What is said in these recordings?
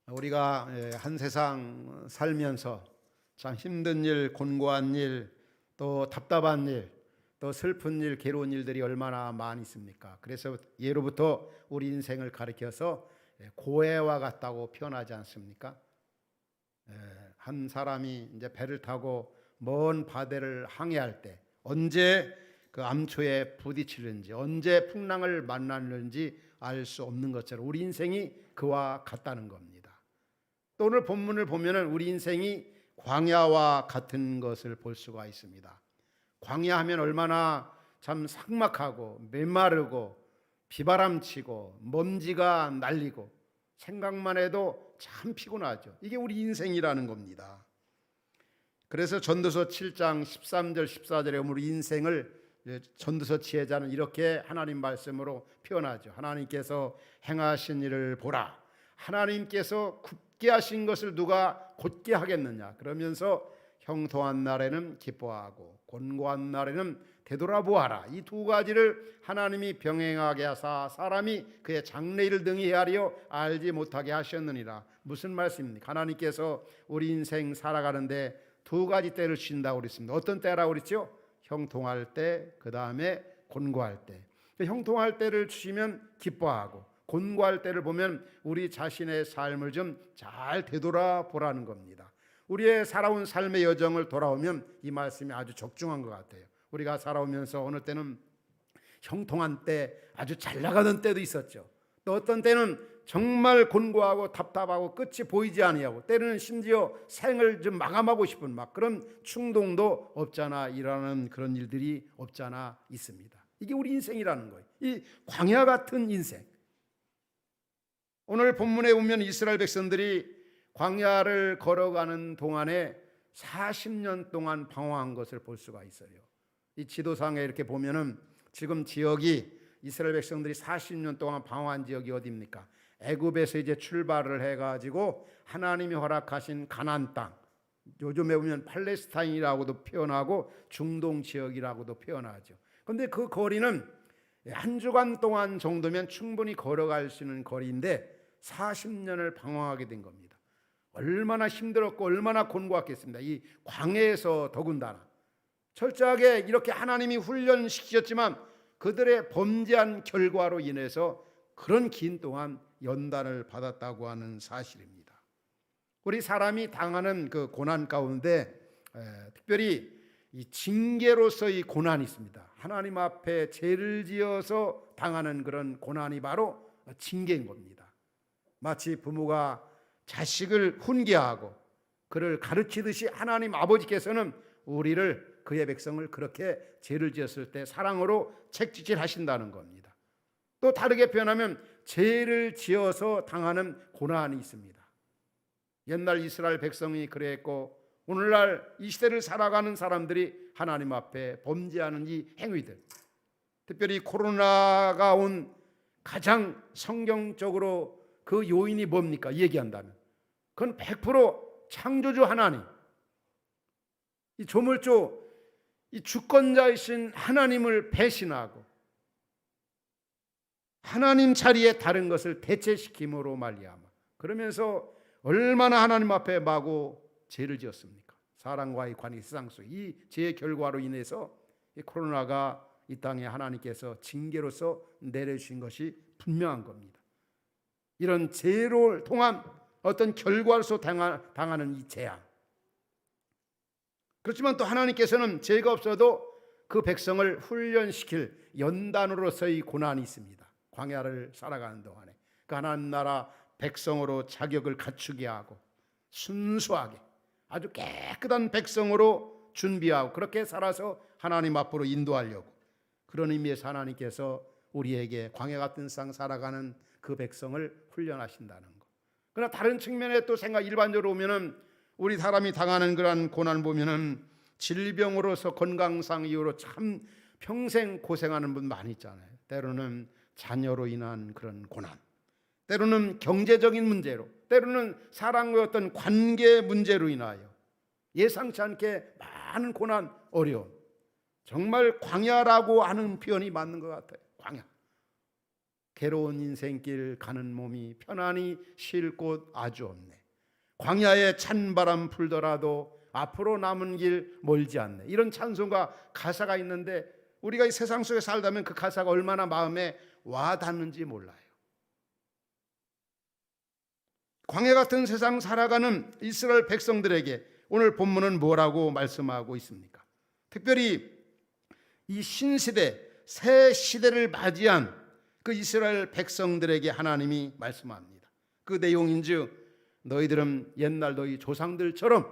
우리가 한 세상 살면서 참 힘든 일, 곤고한 일, 또 답답한 일, 또 슬픈 일, 괴로운 일들이 얼마나 많이 있습니까? 그래서 예로부터 우리 인생을 가리켜서 고해와 같다고 표현하지 않습니까? 한 사람이 이제 배를 타고 먼 바다를 항해할 때 언제 그 암초에 부딪히는지, 언제 풍랑을 만나는지 알 수 없는 것처럼 우리 인생이 그와 같다는 겁니다. 또 오늘 본문을 보면은 우리 인생이 광야와 같은 것을 볼 수가 있습니다. 광야하면 얼마나 참 삭막하고 메마르고 비바람치고 먼지가 날리고 생각만 해도 참 피곤하죠. 이게 우리 인생이라는 겁니다. 그래서 전도서 7장 13절 14절에 우리 인생을 전도서 지혜자는 이렇게 하나님 말씀으로 표현하죠. 하나님께서 행하신 일을 보라. 하나님께서 굳게 하신 것을 누가 곧게 하겠느냐. 그러면서 형통한 날에는 기뻐하고 곤고한 날에는 되돌아보아라. 이 두 가지를 하나님이 병행하게 하사 사람이 그의 장래일을 등이 헤아려 알지 못하게 하셨느니라. 무슨 말씀입니까? 하나님께서 우리 인생 살아가는데 두 가지 때를 주신다고 그랬습니다. 어떤 때라고 그랬죠? 형통할 때, 그 다음에 곤고할 때. 형통할 때를 주시면 기뻐하고, 곤고할 때를 보면 우리 자신의 삶을 좀 잘 되돌아보라는 겁니다. 우리의 살아온 삶의 여정을 돌아오면 이 말씀이 아주 적중한 것 같아요. 우리가 살아오면서 어느 때는 형통한 때, 아주 잘 나가던 때도 있었죠. 또 어떤 때는 정말 곤고하고 답답하고 끝이 보이지 아니하고, 때로는 심지어 생을 좀 마감하고 싶은 막 그런 충동도 없잖아 일어나는 그런 일들이 없잖아 있습니다. 이게 우리 인생이라는 거예요. 이 광야 같은 인생. 오늘 본문에 보면 이스라엘 백성들이 광야를 걸어가는 동안에 40년 동안 방황한 것을 볼 수가 있어요. 이 지도상에 이렇게 보면은 지금 지역이 이스라엘 백성들이 40년 동안 방황한 지역이 어디입니까? 애굽에서 이제 출발을 해가지고 하나님이 허락하신 가나안 땅, 요즘에 보면 팔레스타인이라고도 표현하고 중동 지역이라고도 표현하죠. 그런데 그 거리는 한 주간 동안 정도면 충분히 걸어갈 수 있는 거리인데 40년을 방황하게 된 겁니다. 얼마나 힘들었고 얼마나 곤고했겠습니다. 이 광야에서 더군다나 철저하게 이렇게 하나님이 훈련시키셨지만 그들의 범죄한 결과로 인해서 그런 긴 동안 연단을 받았다고 하는 사실입니다. 우리 사람이 당하는 그 고난 가운데 특별히 이 징계로서의 고난이 있습니다. 하나님 앞에 죄를 지어서 당하는 그런 고난이 바로 징계인 겁니다. 마치 부모가 자식을 훈계하고 그를 가르치듯이 하나님 아버지께서는 우리를, 그의 백성을 그렇게 죄를 지었을 때 사랑으로 책짓질 하신다는 겁니다. 또 다르게 표현하면 죄를 지어서 당하는 고난이 있습니다. 옛날 이스라엘 백성이 그랬고 오늘날 이 시대를 살아가는 사람들이 하나님 앞에 범죄하는 이 행위들, 특별히 코로나가 온 가장 성경적으로 그 요인이 뭡니까? 얘기한다면 그건 100% 창조주 하나님, 이 조물주, 이 주권자이신 하나님을 배신하고 하나님 자리에 다른 것을 대체시킴으로 말미암아, 그러면서 얼마나 하나님 앞에 마구 죄를 지었습니까? 사람과의 관계, 세상 속 이 죄의 결과로 인해서 이 코로나가 이 땅에 하나님께서 징계로서 내려주신 것이 분명한 겁니다. 이런 죄를 통한 어떤 결과로서 당하는 이 재앙. 그렇지만 또 하나님께서는 죄가 없어도 그 백성을 훈련시킬 연단으로서의 고난이 있습니다. 광야를 살아가는 동안에 그 하나님 나라 백성으로 자격을 갖추게 하고 순수하게 아주 깨끗한 백성으로 준비하고 그렇게 살아서 하나님 앞으로 인도하려고, 그런 의미에서 하나님께서 우리에게 광야 같은 세상 살아가는 그 백성을 훈련하신다는 것. 그러나 다른 측면에 또 일반적으로 보면은 우리 사람이 당하는 그러한 고난을 보면은 질병으로서 건강상 이유로 참 평생 고생하는 분 많이 있잖아요. 때로는 자녀로 인한 그런 고난, 때로는 경제적인 문제로, 때로는 사람과의 어떤 관계 문제로 인하여 예상치 않게 많은 고난, 어려움. 정말 광야라고 하는 표현이 맞는 것 같아요. 광야. 괴로운 인생길 가는 몸이 편안히 쉴 곳 아주 없네. 광야에 찬바람 불더라도 앞으로 남은 길 멀지 않네. 이런 찬송가 가사가 있는데 우리가 이 세상 속에 살다면 그 가사가 얼마나 마음에 와 닿는지 몰라요. 광야 같은 세상 살아가는 이스라엘 백성들에게 오늘 본문은 뭐라고 말씀하고 있습니까? 특별히 이 신시대, 새 시대를 맞이한 그 이스라엘 백성들에게 하나님이 말씀합니다. 그 내용인즉 너희들은 옛날 너희 조상들처럼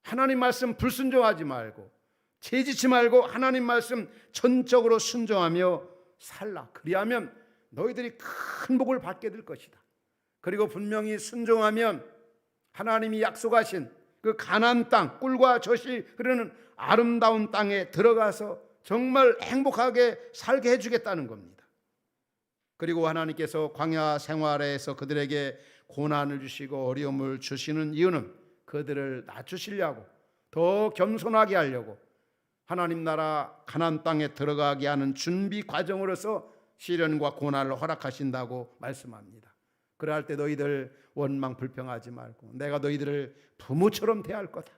하나님 말씀 불순종하지 말고 죄짓지 말고 하나님 말씀 전적으로 순종하며 살라. 그리하면 너희들이 큰 복을 받게 될 것이다. 그리고 분명히 순종하면 하나님이 약속하신 그 가나안 땅, 꿀과 젖이 흐르는 아름다운 땅에 들어가서 정말 행복하게 살게 해주겠다는 겁니다. 그리고 하나님께서 광야 생활에서 그들에게 고난을 주시고 어려움을 주시는 이유는 그들을 낮추시려고, 더 겸손하게 하려고 하나님 나라 가나안 땅에 들어가게 하는 준비 과정으로서 시련과 고난을 허락하신다고 말씀합니다. 그럴 때 너희들 원망 불평하지 말고 내가 너희들을 부모처럼 대할 거다.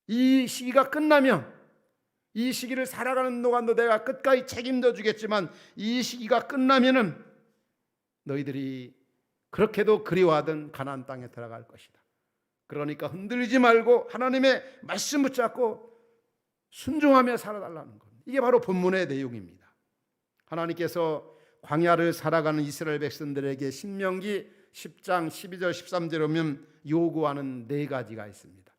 이 시기가 끝나면, 이 시기를 살아가는 동안도 내가 끝까지 책임져 주겠지만 이 시기가 끝나면은 너희들이 그렇게도 그리워하던 가나안 땅에 들어갈 것이다. 그러니까 흔들리지 말고 하나님의 말씀 붙잡고 순종하며 살아달라는 겁니다. 이게 바로 본문의 내용입니다. 하나님께서 광야를 살아가는 이스라엘 백성들에게 신명기 10장 12절 13절에 보면 요구하는 네 가지가 있습니다.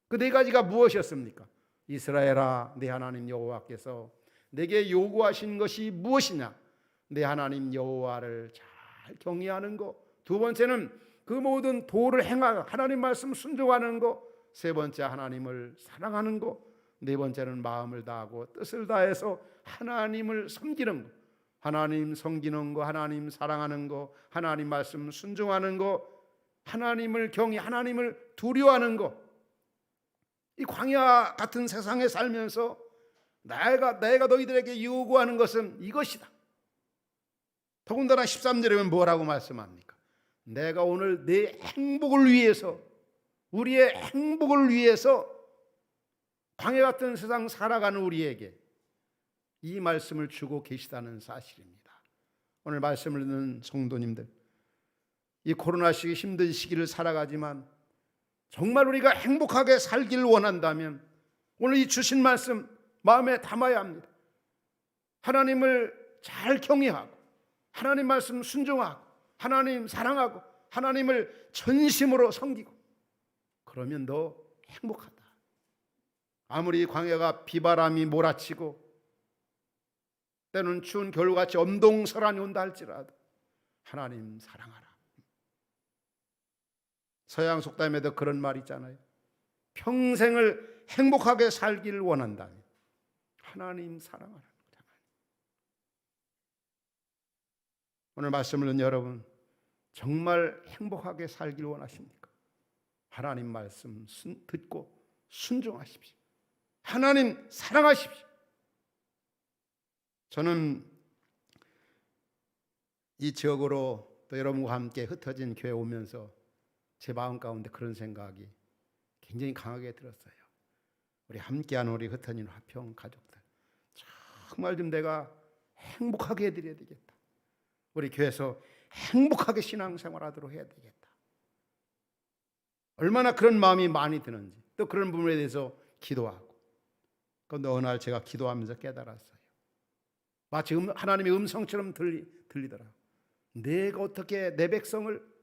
그 네 가지가 무엇이었습니까? 이스라엘아, 내 하나님 여호와께서 내게 요구하신 것이 무엇이냐? 내 하나님 여호와를 잘 경외하는 것. 두 번째는 그 모든 도를 행하고 하나님 말씀 순종하는 것. 세 번째 하나님을 사랑하는 것. 네 번째는 마음을 다하고 뜻을 다해서 하나님을 섬기는 것. 하나님 섬기는 것, 하나님 사랑하는 것, 하나님 말씀 순종하는 것, 하나님을 경외, 하나님을 두려워하는 것. 이 광야 같은 세상에 살면서 내가 너희들에게 요구하는 것은 이것이다. 더군다나 13절에 보면 뭐라고 말씀합니까? 내가 오늘 내 행복을 위해서, 우리의 행복을 위해서 광야 같은 세상 살아가는 우리에게 이 말씀을 주고 계시다는 사실입니다. 오늘 말씀을 듣는 성도님들, 이 코로나 시기 힘든 시기를 살아가지만 정말 우리가 행복하게 살기를 원한다면 오늘 이 주신 말씀 마음에 담아야 합니다. 하나님을 잘 경외하고 하나님 말씀 순종하고 하나님 사랑하고 하나님을 전심으로 섬기고 그러면 너 행복하다. 아무리 광야가 비바람이 몰아치고 때는 추운 겨울같이 엄동설한이 온다 할지라도 하나님 사랑하라. 서양 속담에도 그런 말이 있잖아요. 평생을 행복하게 살기를 원한다면 하나님 사랑하라. 오늘 말씀을 듣는 여러분, 정말 행복하게 살기를 원하십니까? 하나님 말씀 듣고 순종하십시오. 하나님 사랑하십시오. 저는 이 지역으로 또 여러분과 함께 흩어진 교회 오면서 제 마음 가운데 그런 생각이 굉장히 강하게 들었어요. 우리 함께하는 우리 흩어진 화평 가족들, 정말 좀 내가 행복하게 해드려야 되겠다. 우리 교회에서 행복하게 신앙생활하도록 해야 되겠다. 얼마나 그런 마음이 많이 드는지, 또 그런 부분에 대해서 기도하고. 그런데 어느 날 제가 기도하면서 깨달았어요. 마치 하나님의 음성처럼 들리더라고요. 내가 어떻게 내 백성을,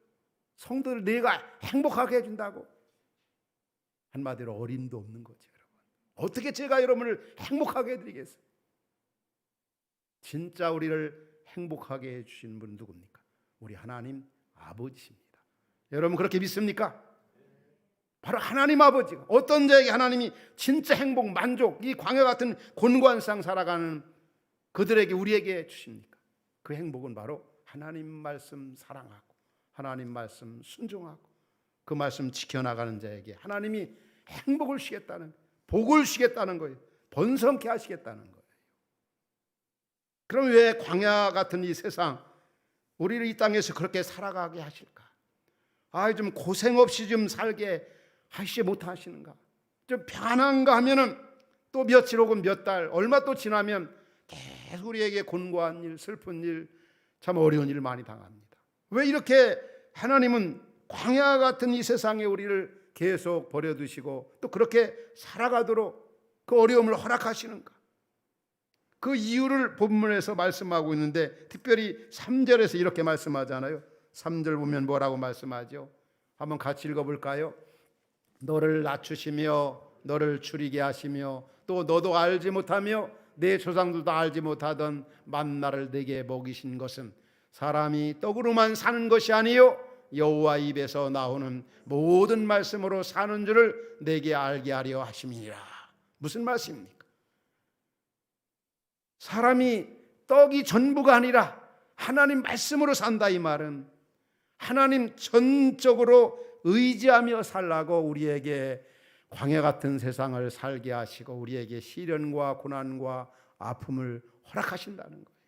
성도를 내가 행복하게 해준다고? 한마디로 어림도 없는 거죠, 여러분. 어떻게 제가 여러분을 행복하게 해드리겠어요? 진짜 우리를 행복하게 해주신 분은 누굽니까? 우리 하나님 아버지십니다. 여러분 그렇게 믿습니까? 바로 하나님 아버지가 어떤 자에게 하나님이 진짜 행복, 만족, 이 광야 같은 곤고한 세상 살아가는 그들에게, 우리에게 주십니까? 그 행복은 바로 하나님 말씀 사랑하고 하나님 말씀 순종하고 그 말씀 지켜나가는 자에게 하나님이 행복을 주시겠다는, 복을 주시겠다는 거예요. 번성케 하시겠다는 거예요. 그럼 왜 광야 같은 이 세상, 우리를 이 땅에서 그렇게 살아가게 하실까? 좀 고생 없이 좀 살게 하시지 못하시는가? 좀 편한가 하면은 또 며칠 혹은 몇 달, 얼마 또 지나면 계속 우리에게 곤고한 일, 슬픈 일, 참 어려운 일을 많이 당합니다. 왜 이렇게 하나님은 광야 같은 이 세상에 우리를 계속 버려두시고 또 그렇게 살아가도록 그 어려움을 허락하시는가? 그 이유를 본문에서 말씀하고 있는데, 특별히 3절에서 이렇게 말씀하잖아요. 3절 보면 뭐라고 말씀하죠? 한번 같이 읽어볼까요? 너를 낮추시며 너를 줄이게 하시며 또 너도 알지 못하며 내 조상들도 알지 못하던 만나를 내게 먹이신 것은 사람이 떡으로만 사는 것이 아니요 여호와 입에서 나오는 모든 말씀으로 사는 줄을 내게 알게 하려 하심이니라. 무슨 말씀입니까? 사람이 떡이 전부가 아니라 하나님 말씀으로 산다, 이 말은 하나님 전적으로 의지하며 살라고 우리에게 광야 같은 세상을 살게 하시고 우리에게 시련과 고난과 아픔을 허락하신다는 거예요.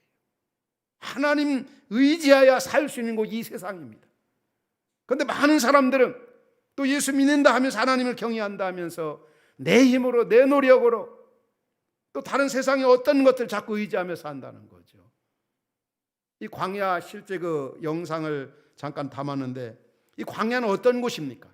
하나님 의지하여 살 수 있는 곳이 이 세상입니다. 그런데 많은 사람들은 또 예수 믿는다 하면서 하나님을 경외한다 하면서 내 힘으로 내 노력으로 또 다른 세상의 어떤 것들 자꾸 의지하며 산다는 거죠. 이 광야 실제 그 영상을 잠깐 담았는데, 이 광야는 어떤 곳입니까?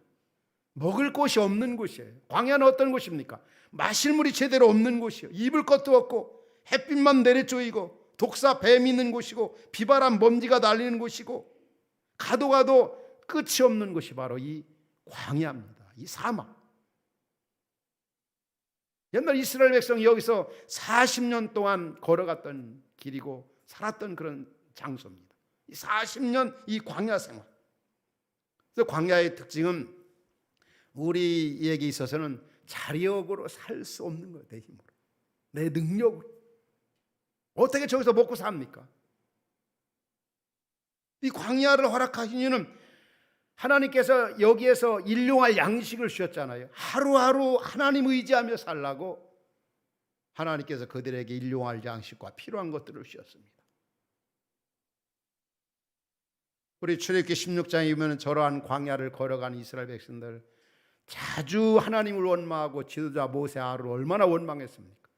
먹을 곳이 없는 곳이에요. 광야는 어떤 곳입니까? 마실 물이 제대로 없는 곳이에요. 입을 것도 없고 햇빛만 내리쬐이고 독사 뱀이 있는 곳이고 비바람 먼지가 날리는 곳이고 가도 끝이 없는 곳이 바로 이 광야입니다. 이 사막. 옛날 이스라엘 백성이 여기서 40년 동안 걸어갔던 길이고 살았던 그런 장소입니다. 이 40년 이 광야 생활. 그래서 광야의 특징은 우리에게 있어서는 자력으로 살 수 없는 거예요. 내 힘으로, 내 능력으로. 어떻게 저기서 먹고 삽니까? 이 광야를 허락하신 이유는 하나님께서 여기에서 일용할 양식을 주셨잖아요. 하루하루 하나님 의지하며 살라고 하나님께서 그들에게 일용할 양식과 필요한 것들을 주셨습니다. 우리 출애굽기 16장에 보면 저러한 광야를 걸어간 이스라엘 백성들 자주 하나님을 원망하고 지도자 모세 아론을 얼마나 원망했습니까?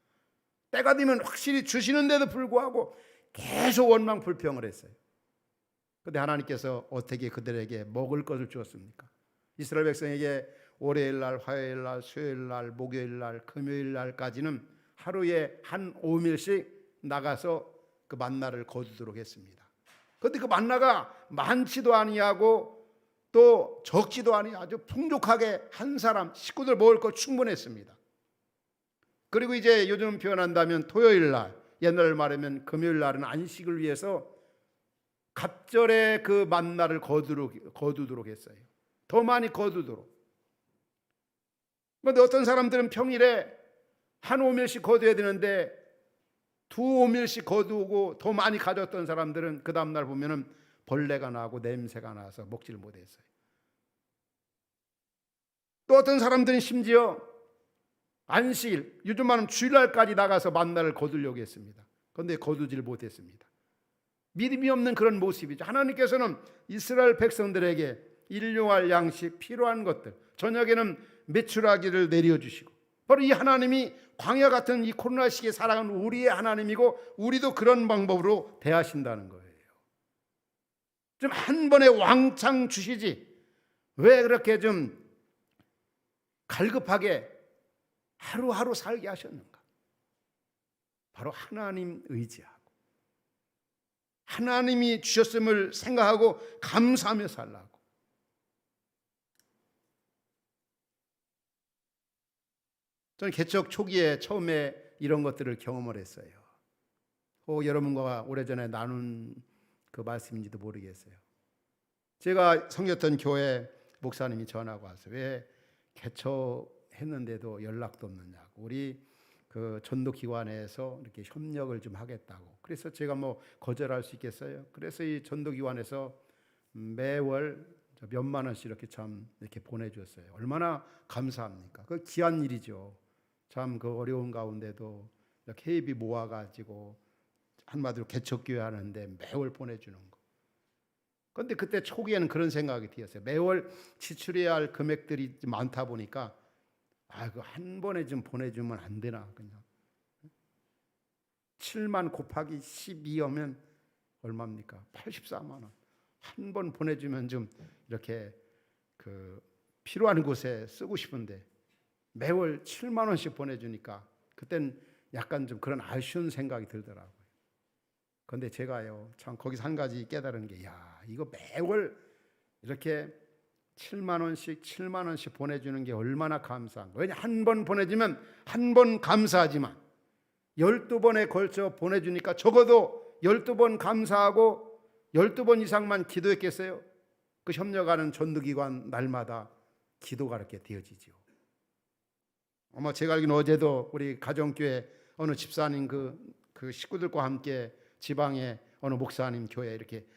때가 되면 확실히 주시는데도 불구하고 계속 원망 불평을 했어요. 그런데 하나님께서 어떻게 그들에게 먹을 것을 주었습니까? 이스라엘 백성에게 월요일 날, 화요일 날, 수요일 날, 목요일 날, 금요일 날까지는 하루에 한 5밀씩 나가서 그 만나를 거두도록 했습니다. 그런데 그 만나가 많지도 아니하고 또 적지도 아니 아주 풍족하게 한 사람 식구들 먹을 거 충분했습니다. 그리고 이제 요즘 표현한다면 토요일 날, 옛날 말하면 금요일 날은 안식을 위해서 갑절에 그 만나를 거두도록 했어요. 더 많이 거두도록. 그런데 어떤 사람들은 평일에 한 오밀씩 거둬야 되는데 두 오밀씩 거두고 더 많이 가졌던 사람들은 그 다음날 보면은 벌레가 나고 냄새가 나서 먹지를 못했어요. 또 어떤 사람들은 심지어 안식일, 요즘 말하면 주일날까지 나가서 만나를 거두려고 했습니다. 그런데 거두지를 못했습니다. 믿음이 없는 그런 모습이죠. 하나님께서는 이스라엘 백성들에게 일용할 양식, 필요한 것들, 저녁에는 메추라기를 내려주시고, 바로 이 하나님이 광야 같은 이 코로나 시기에 살아가는 우리의 하나님이고 우리도 그런 방법으로 대하신다는 거예요. 좀 한 번에 왕창 주시지 왜 그렇게 좀 갈급하게 하루하루 살게 하셨는가? 바로 하나님 의지하고 하나님이 주셨음을 생각하고 감사하며 살라고. 저는 개척 초기에 처음에 이런 것들을 경험을 했어요. 여러분과 오래전에 나눈 그 말씀인지도 모르겠어요. 제가 섬겼던 교회 목사님이 전화가 왔어요. 왜 개척했는데도 연락도 없느냐고. 우리 그 전도기관에서 이렇게 협력을 좀 하겠다고. 그래서 제가 뭐 거절할 수 있겠어요? 그래서 이 전도기관에서 매월 몇만 원씩 이렇게 참 이렇게 보내줬어요. 얼마나 감사합니까? 그 귀한 일이죠. 참 그 어려운 가운데도 KBI 모아가지고 한마디로 개척교회 하는데 매월 보내주는 거. 그런데 그때 초기에는 그런 생각이 들었어요. 매월 지출해야 할 금액들이 많다 보니까 그 한 번에 좀 보내주면 안 되나. 그냥 7만 곱하기 12하면 얼마입니까? 84만 원. 한 번 보내주면 좀 이렇게 필요한 곳에 쓰고 싶은데 매월 7만 원씩 보내주니까 그땐 약간 좀 그런 아쉬운 생각이 들더라고요. 그런데 제가요, 참 거기서 한 가지 깨달은 게, 이거 매월 이렇게 7만 원씩 보내주는 게 얼마나 감사한가. 왜냐, 한 번 보내주면 한 번 감사하지만 12번에 걸쳐 보내주니까 적어도 12번 감사하고 12번 이상만 기도했겠어요? 그 협력하는 전도기관 날마다 기도가 이렇게 되어지죠. 아마 제가 알기로는 어제도 우리 가정교회 어느 집사님 그 식구들과 함께 지방의 어느 목사님 교회에 이렇게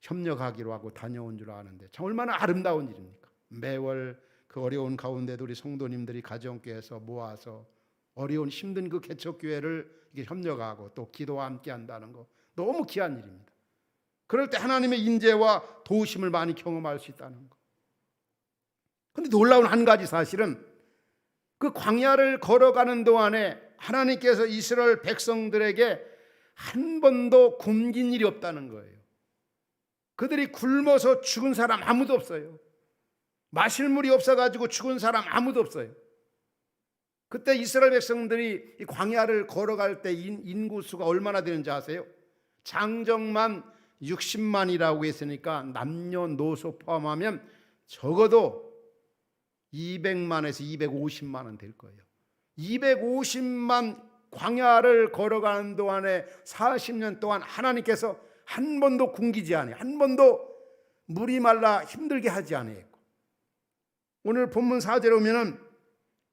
협력하기로 하고 다녀온 줄 아는데 참 얼마나 아름다운 일입니까? 매월 그 어려운 가운데도 우리 성도님들이 가정교회에서 모아서 어려운 힘든 그 개척교회를 이렇게 협력하고 또 기도와 함께 한다는 거 너무 귀한 일입니다. 그럴 때 하나님의 인재와 도우심을 많이 경험할 수 있다는 거. 그런데 놀라운 한 가지 사실은 그 광야를 걸어가는 동안에 하나님께서 이스라엘 백성들에게 한 번도 굶긴 일이 없다는 거예요. 그들이 굶어서 죽은 사람 아무도 없어요. 마실 물이 없어가지고 죽은 사람 아무도 없어요. 그때 이스라엘 백성들이 이 광야를 걸어갈 때 인구수가 얼마나 되는지 아세요? 장정만 60만이라고 했으니까 남녀노소 포함하면 적어도 200만에서 250만은 될 거예요. 250만 광야를 걸어가는 동안에 40년 동안 하나님께서 한 번도 굶기지 않아요. 한 번도 물이 말라 힘들게 하지 않아요. 오늘 본문 4절에 오면은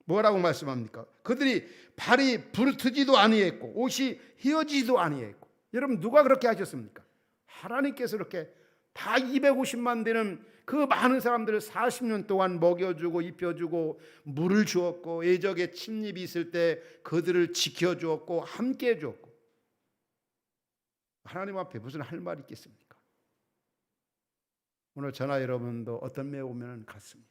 뭐라고 말씀합니까? 그들이 발이 부르트지도 아니했고 옷이 휘어지지도 아니했고. 여러분, 누가 그렇게 하셨습니까? 하나님께서 이렇게 다 250만 되는 그 많은 사람들을 40년 동안 먹여주고 입혀주고 물을 주었고 예적에 침입이 있을 때 그들을 지켜주었고 함께 해주었고. 하나님 앞에 무슨 할 말이 있겠습니까? 오늘 저나 여러분도 어떤 면에 보면 같습니다.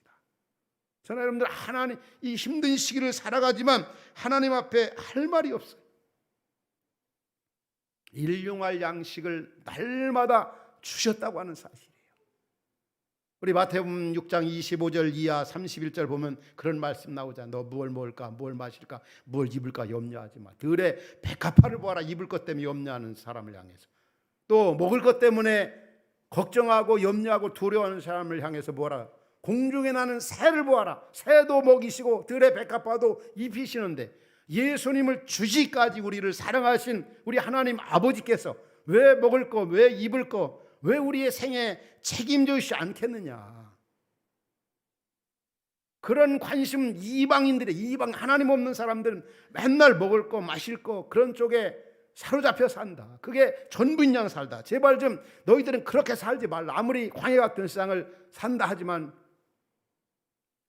저나 여러분들 하나님 이 힘든 시기를 살아가지만 하나님 앞에 할 말이 없어요. 일용할 양식을 날마다 주셨다고 하는 사실이에요. 우리 마태복음 6장 25절 이하 31절 보면 그런 말씀 나오잖아요. 너 무엇을 먹을까, 무엇을 마실까, 무엇을 입을까 염려하지 마. 들의 백합화를 보아라. 입을 것 때문에 염려하는 사람을 향해서. 또 먹을 것 때문에 걱정하고 염려하고 두려워하는 사람을 향해서 뭐라? 공중에 나는 새를 보아라. 새도 먹이시고 들의 백합화도 입히시는데 예수님을 주시까지 우리를 사랑하신 우리 하나님 아버지께서 왜 먹을 거, 왜 입을 거, 왜 우리의 생에 책임져주시지 않겠느냐. 그런 관심 이방 하나님 없는 사람들은 맨날 먹을 거 마실 거 그런 쪽에 사로잡혀 산다. 그게 전부인 양 살다. 제발 좀 너희들은 그렇게 살지 말라. 아무리 광야 같은 세상을 산다 하지만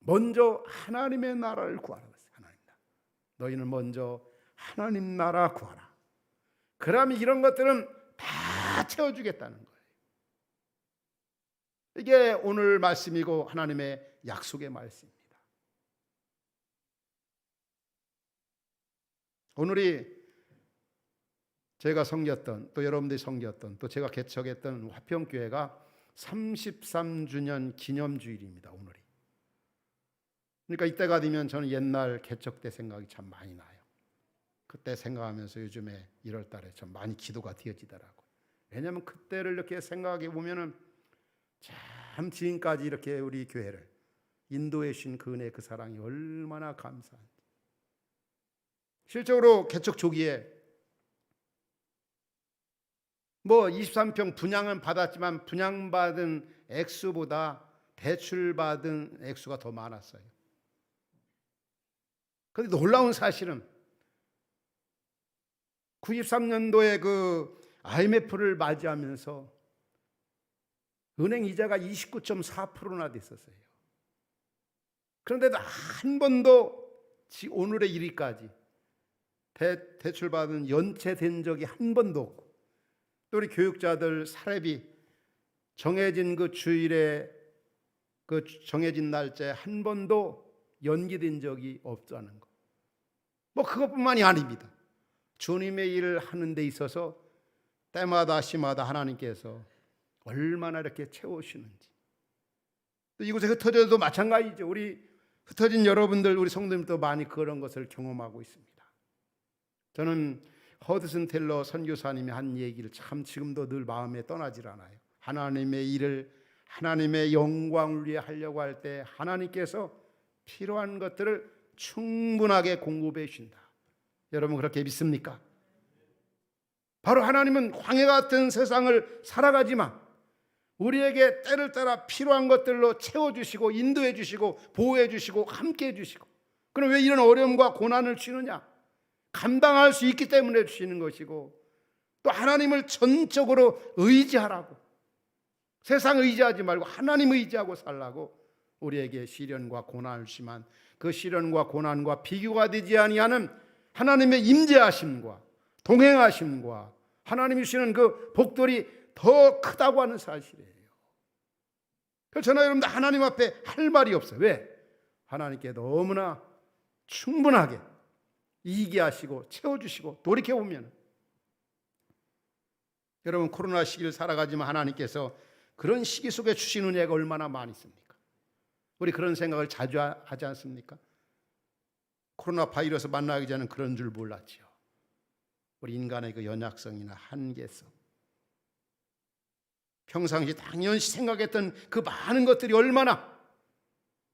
먼저 하나님의 나라를 구하라. 너희는 먼저 하나님 나라 구하라. 그러면 이런 것들은 다 채워주겠다는 거예요. 이게 오늘 말씀이고 하나님의 약속의 말씀입니다. 오늘이 제가 섬겼던 또 여러분들이 섬겼던 또 제가 개척했던 화평교회가 33주년 기념주일입니다. 오늘이. 그러니까 이때가 되면 저는 옛날 개척 때 생각이 참 많이 나요. 그때 생각하면서 요즘에 1월 달에 좀 많이 기도가 되어지더라고요. 왜냐하면 그때를 이렇게 생각해 보면은 참 지금까지 이렇게 우리 교회를 인도해 주신 그 은혜, 그 사랑이 얼마나 감사한지. 실적으로 개척 초기에 23평 분양은 받았지만 분양받은 액수보다 대출받은 액수가 더 많았어요. 그런데 놀라운 사실은 93년도에 그 IMF를 맞이하면서 은행 이자가 29.4%나 됐었어요. 그런데도 한 번도 오늘의 일일까지 대출받은 연체된 적이 한 번도 없고 또 우리 교육자들 사례비 정해진 그 주일에 그 정해진 날짜에 한 번도 연기된 적이 없다는 것. 뭐 그것뿐만이 아닙니다. 주님의 일을 하는 데 있어서 때마다 시마다 하나님께서 얼마나 이렇게 채우시는지. 또 이곳에 흩어져도 마찬가지죠. 우리 흩어진 여러분들, 우리 성도님도 많이 그런 것을 경험하고 있습니다. 저는 허드슨 텔러 선교사님이 한 얘기를 참 지금도 늘 마음에 떠나질 않아요. 하나님의 일을, 하나님의 영광을 위해 하려고 할 때 하나님께서 필요한 것들을 충분하게 공급해 주신다. 여러분 그렇게 믿습니까? 바로 하나님은 광야 같은 세상을 살아가지만 우리에게 때를 따라 필요한 것들로 채워주시고 인도해 주시고 보호해 주시고 함께해 주시고, 그럼 왜 이런 어려움과 고난을 주느냐? 감당할 수 있기 때문에 주시는 것이고, 또 하나님을 전적으로 의지하라고, 세상 의지하지 말고 하나님 의지하고 살라고 우리에게 시련과 고난을 주시만, 그 시련과 고난과 비교가 되지 아니하는 하나님의 임재하심과 동행하심과 하나님이 주시는 그 복들이 더 크다고 하는 사실이에요. 그래서 저는 여러분들 하나님 앞에 할 말이 없어요. 왜? 하나님께 너무나 충분하게 이기하시고 채워주시고, 돌이켜보면 여러분 코로나 시기를 살아가지만 하나님께서 그런 시기 속에 주신 은혜가 얼마나 많이 있습니까? 우리 그런 생각을 자주 하지 않습니까? 코로나 바이러스 만나기 전에는 그런 줄 몰랐지요. 우리 인간의 그 연약성이나 한계성, 평상시 당연시 생각했던 그 많은 것들이 얼마나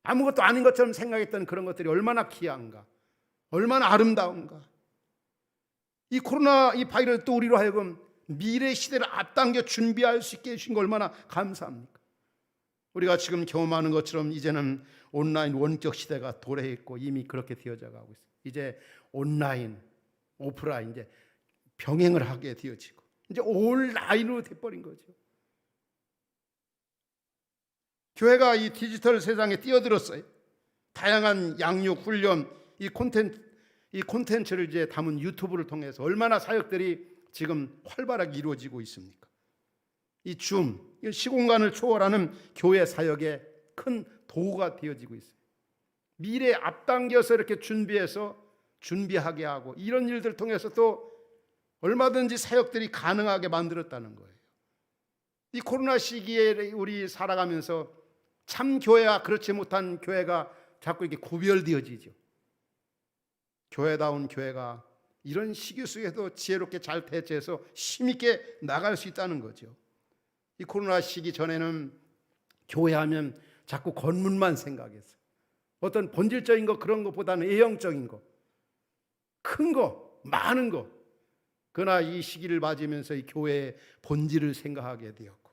아무것도 아닌 것처럼 생각했던 그런 것들이 얼마나 귀한가, 얼마나 아름다운가. 이 코로나 이 바이러스 또 우리로 하여금 미래 시대를 앞당겨 준비할 수 있게 해주신 거 얼마나 감사합니까? 우리가 지금 경험하는 것처럼 이제는 온라인 원격 시대가 도래했고 이미 그렇게 되어져 가고 있어요. 이제 온라인, 오프라인 이제 병행을 하게 되어지고 이제 온라인으로 돼버린 거죠. 교회가 이 디지털 세상에 뛰어들었어요. 다양한 양육, 훈련, 이 콘텐츠를 이제 담은 유튜브를 통해서 얼마나 사역들이 지금 활발하게 이루어지고 있습니까? 이 줌, 시공간을 초월하는 교회 사역의 큰 도구가 되어지고 있어요. 미래에 앞당겨서 이렇게 준비하게 하고, 이런 일들을 통해서 또 얼마든지 사역들이 가능하게 만들었다는 거예요. 이 코로나 시기에 우리 살아가면서 참 교회와 그렇지 못한 교회가 자꾸 이렇게 구별되어지죠. 교회다운 교회가 이런 시기 속에도 지혜롭게 잘 대처해서 힘있게 나갈 수 있다는 거죠. 이 코로나 시기 전에는 교회하면 자꾸 건물만 생각했어요. 어떤 본질적인 거 그런 것보다는 예형적인 거, 큰 거, 많은 거. 그러나 이 시기를 맞으면서 이 교회의 본질을 생각하게 되었고,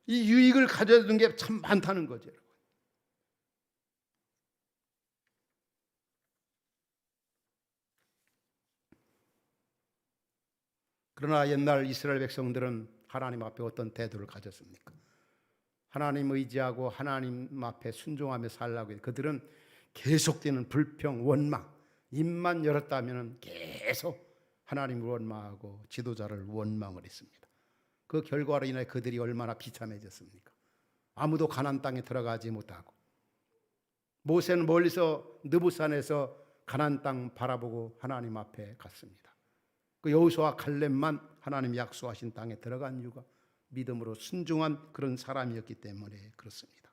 이 유익을 가져야 되는 게 참 많다는 거죠, 여러분. 그러나 옛날 이스라엘 백성들은 하나님 앞에 어떤 태도를 가졌습니까? 하나님 의지하고 하나님 앞에 순종하며 살라고 해서 그들은 계속되는 불평, 원망, 입만 열었다면 계속 하나님을 원망하고 지도자를 원망을 했습니다. 그 결과로 인해 그들이 얼마나 비참해졌습니까? 아무도 가나안 땅에 들어가지 못하고, 모세는 멀리서 느부산에서 가나안 땅 바라보고 하나님 앞에 갔습니다. 그 여호수아 갈렙만 하나님 약속하신 땅에 들어간 이유가 믿음으로 순종한 그런 사람이었기 때문에 그렇습니다.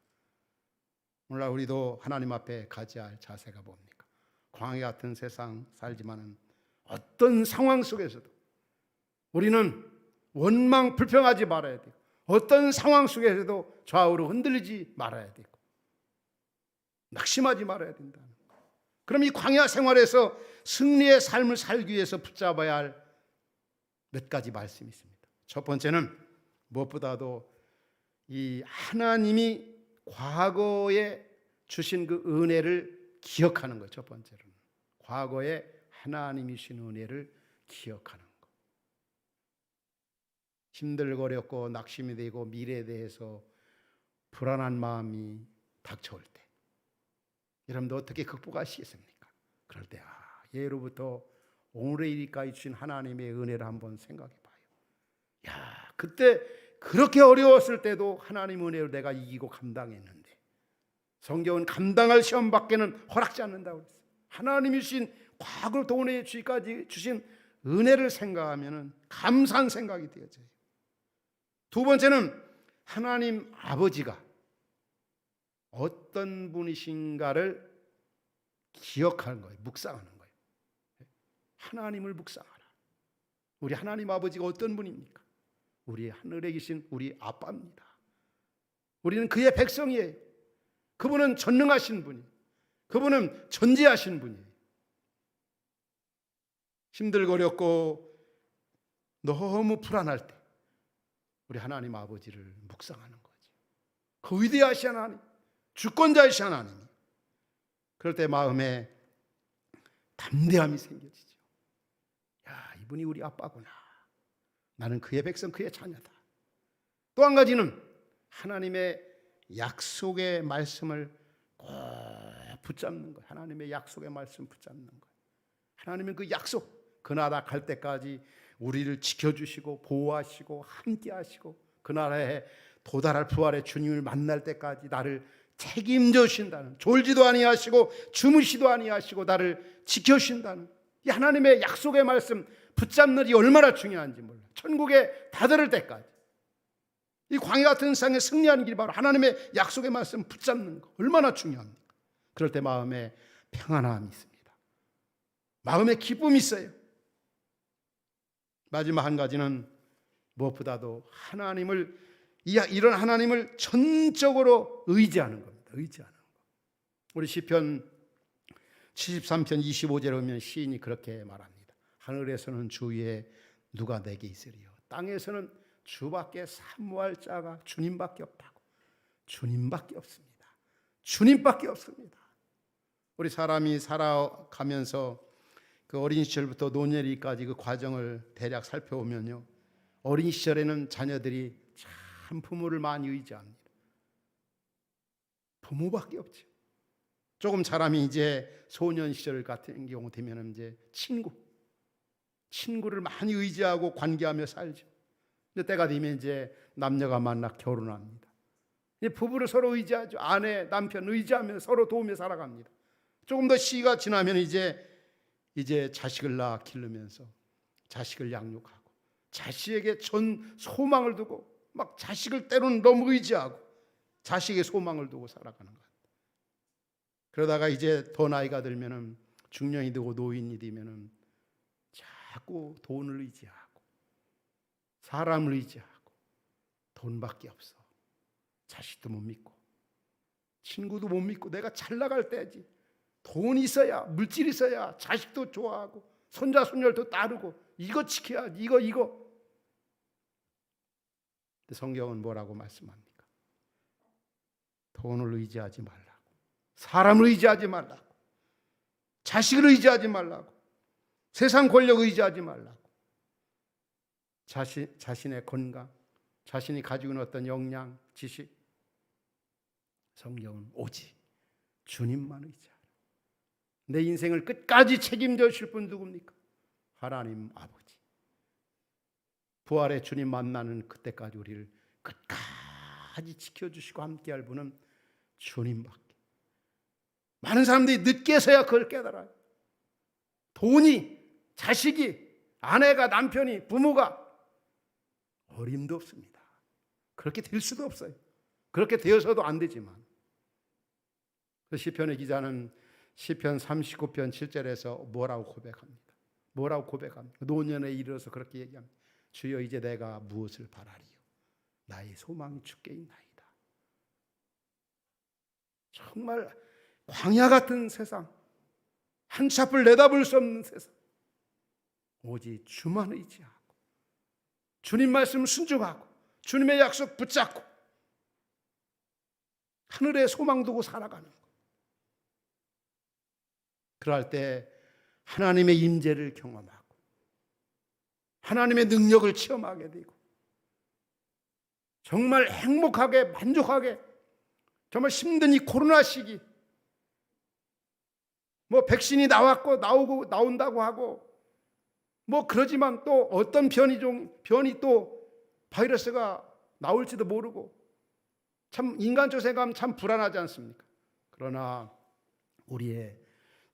오늘날 우리도 하나님 앞에 가져야 할 자세가 뭡니까? 광야 같은 세상 살지만은 어떤 상황 속에서도 우리는 원망 불평하지 말아야 되고, 어떤 상황 속에서도 좌우로 흔들리지 말아야 되고, 낙심하지 말아야 된다. 그럼 이 광야 생활에서 승리의 삶을 살기 위해서 붙잡아야 할 몇 가지 말씀이 있습니다. 첫 번째는 무엇보다도 이 하나님이 과거에 주신 그 은혜를 기억하는 거예요. 첫 번째로는 과거에 하나님이 주신 은혜를 기억하는 것. 힘들거렸고 낙심이 되고 미래에 대해서 불안한 마음이 닥쳐올 때 여러분도 어떻게 극복하시겠습니까? 그럴 때 예로부터 오늘의 일까지 주신 하나님의 은혜를 한번 생각해 봐요. 야, 그때 그렇게 어려웠을 때도 하나님 은혜로 내가 이기고 감당했는데, 성경은 감당할 시험밖에는 허락지 않는다고 그랬어요. 하나님이 주신 과거로 돈의 주기까지 주신 은혜를 생각하면 감사한 생각이 되어져요. 두 번째는 하나님 아버지가 어떤 분이신가를 기억하는 거예요. 묵상하는 거예요. 하나님을 묵상하라. 우리 하나님 아버지가 어떤 분입니까? 우리 하늘에 계신 우리 아빠입니다. 우리는 그의 백성이에요. 그분은 전능하신 분이에요. 그분은 전지하신 분이에요. 힘들고 어렵고 너무 불안할 때 우리 하나님 아버지를 묵상하는 거죠. 그 위대하신 하나님, 주권자이신 하나님. 그럴 때 마음에 담대함이 생겨지죠. 야, 이분이 우리 아빠구나. 나는 그의 백성, 그의 자녀다. 또 한 가지는 하나님의 약속의 말씀을 꼭 붙잡는 거예요. 하나님의 약속의 말씀 붙잡는 거예요. 하나님은 그 약속, 그 나라 갈 때까지 우리를 지켜주시고 보호하시고 함께하시고 그 나라에 도달할 부활의 주님을 만날 때까지 나를 책임져 주신다는, 졸지도 아니하시고 주무시도 아니하시고 나를 지켜주신다는 이 하나님의 약속의 말씀 붙잡는 일이 얼마나 중요한지 몰라요. 천국에 다다를 때까지 이 광야 같은 세상에 승리하는 길이 바로 하나님의 약속의 말씀 붙잡는 거 얼마나 중요합니까? 그럴 때 마음에 평안함이 있습니다. 마음에 기쁨이 있어요. 마지막 한 가지는 무엇보다도 하나님을, 이런 하나님을 전적으로 의지하는 겁니다. 의지하는 거. 우리 시편 73편 25절에 보면 시인이 그렇게 말합니다. 하늘에서는 주 위에 누가 내게 있으리요. 땅에서는 주밖에 사모할 자가 주님밖에 없다고. 주님밖에 없습니다. 주님밖에 없습니다. 우리 사람이 살아가면서 그 어린 시절부터 노년기까지 그 과정을 대략 살펴보면요, 어린 시절에는 자녀들이 참 부모를 많이 의지합니다. 부모밖에 없죠. 조금 자라면 이제 소년 시절 같은 경우 되면 이제 친구를 많이 의지하고 관계하며 살죠. 근데 때가 되면 이제 남녀가 만나 결혼합니다. 이제 부부를 서로 의지하죠. 아내, 남편 의지하며 서로 도우며 살아갑니다. 조금 더 시기가 지나면 이제 자식을 낳아 기르면서 자식을 양육하고 자식에게 전 소망을 두고 막 자식을 때로는 너무 의지하고 자식의 소망을 두고 살아가는 것. 그러다가 이제 더 나이가 들면은 중년이 되고 노인이 되면은 자꾸 돈을 의지하고 사람을 의지하고 돈밖에 없어. 자식도 못 믿고 친구도 못 믿고 내가 잘 나갈 때지. 돈이 있어야, 물질이 있어야 자식도 좋아하고 손자 손녀도 따르고 이거 지켜야지. 이거. 근데 성경은 뭐라고 말씀합니까? 돈을 의지하지 말라고, 사람을 의지하지 말라고, 자식을 의지하지 말라고, 세상 권력 의지하지 말라고. 자신의 건강, 자신이 가지고 있는 어떤 역량, 지식, 성경은 오직 주님만 의지하라. 내 인생을 끝까지 책임져 주실 분 누굽니까? 하나님 아버지. 부활의 주님 만나는 그때까지 우리를 끝까지 지켜주시고 함께할 분은 주님밖에. 많은 사람들이 늦게서야 그걸 깨달아요. 돈이, 자식이, 아내가, 남편이, 부모가 어림도 없습니다. 그렇게 될 수도 없어요. 그렇게 되어서도 안 되지만 그 시편의 기자는 시편 39편 7절에서 뭐라고 고백합니다. 노년에 이르러서 그렇게 얘기합니다. 주여 이제 내가 무엇을 바라리요? 나의 소망이 주께 있나이다. 정말 광야 같은 세상, 한치 앞을 내다볼 수 없는 세상, 오직 주만 의지하고 주님 말씀 순종하고 주님의 약속 붙잡고 하늘에 소망 두고 살아가는 것. 그럴 때 하나님의 임재를 경험하고 하나님의 능력을 체험하게 되고 정말 행복하게 만족하게, 정말 힘든 이 코로나 시기 뭐 백신이 나온다고 하고 뭐 그러지만 또 어떤 변이 또 바이러스가 나올지도 모르고 참 인간적 생각하면 참 불안하지 않습니까? 그러나 우리의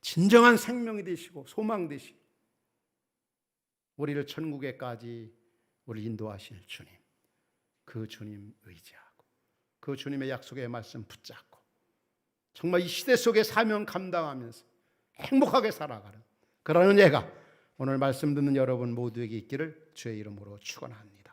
진정한 생명이 되시고 소망 되시고 우리를 천국에까지 우리 인도하실 주님, 그 주님 의지하고 그 주님의 약속의 말씀 붙잡고 정말 이 시대 속에 사명 감당하면서 행복하게 살아가는 그런 은혜가 오늘 말씀 듣는 여러분 모두에게 있기를 주의 이름으로 축원합니다.